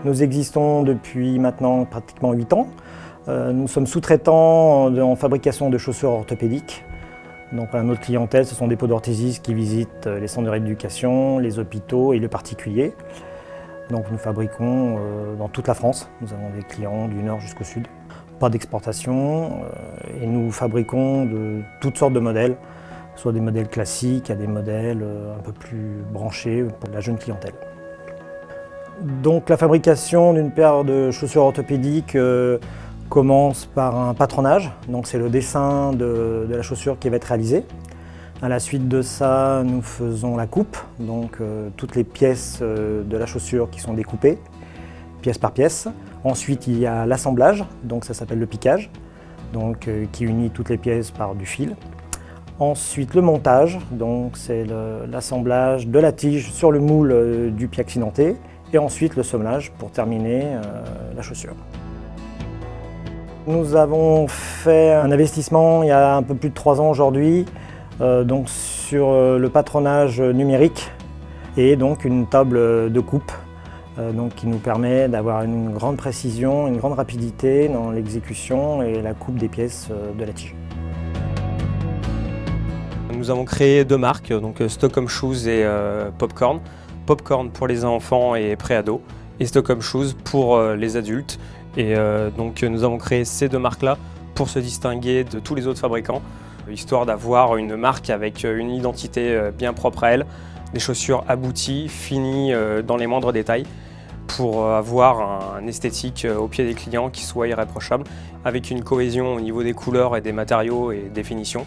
Nous existons depuis maintenant pratiquement 8 ans. Nous sommes sous-traitants en fabrication de chaussures orthopédiques. Donc voilà, notre clientèle, ce sont des podorthésistes qui visitent les centres de rééducation, les hôpitaux et le particulier. Donc nous fabriquons dans toute la France. Nous avons des clients du nord jusqu'au sud. Pas d'exportation et nous fabriquons de toutes sortes de modèles, soit des modèles classiques à des modèles un peu plus branchés pour la jeune clientèle. Donc la fabrication d'une paire de chaussures orthopédiques commence par un patronage, donc c'est le dessin de la chaussure qui va être réalisé. À la suite de ça, nous faisons la coupe, donc toutes les pièces de la chaussure qui sont découpées, pièce par pièce. Ensuite, il y a l'assemblage, donc ça s'appelle le piquage, donc qui unit toutes les pièces par du fil. Ensuite, le montage, donc c'est l'assemblage de la tige sur le moule du pied accidenté. Et ensuite le semmelage pour terminer la chaussure. Nous avons fait un investissement il y a un peu plus de 3 ans aujourd'hui donc sur le patronage numérique et donc une table de coupe donc qui nous permet d'avoir une grande précision, une grande rapidité dans l'exécution et la coupe des pièces de la tige. Nous avons créé 2 marques, donc Stockholm Shoes et Popcorn. Popcorn pour les enfants et pré-ados et Stockholm Shoes pour les adultes. Et donc nous avons créé ces 2 marques-là pour se distinguer de tous les autres fabricants, histoire d'avoir une marque avec une identité bien propre à elle, des chaussures abouties, finies dans les moindres détails, pour avoir un esthétique au pied des clients qui soit irréprochable, avec une cohésion au niveau des couleurs et des matériaux et des finitions,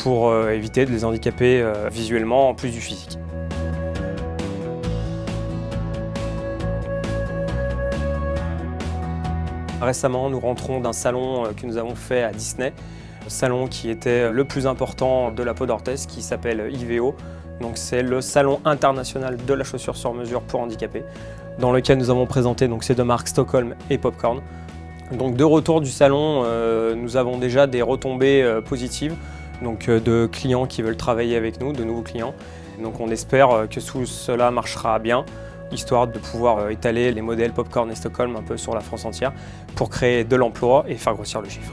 pour éviter de les handicaper visuellement en plus du physique. Récemment, nous rentrons d'un salon que nous avons fait à Disney, un salon qui était le plus important de la podorthèse, qui s'appelle IVEO. Donc c'est le salon international de la chaussure sur mesure pour handicapés, dans lequel nous avons présenté donc ces 2 marques Stockholm et Popcorn. Donc de retour du salon, nous avons déjà des retombées positives, donc de clients qui veulent travailler avec nous, de nouveaux clients. Donc on espère que tout cela marchera bien, histoire de pouvoir étaler les modèles Popcorn et Stockholm un peu sur la France entière pour créer de l'emploi et faire grossir le chiffre.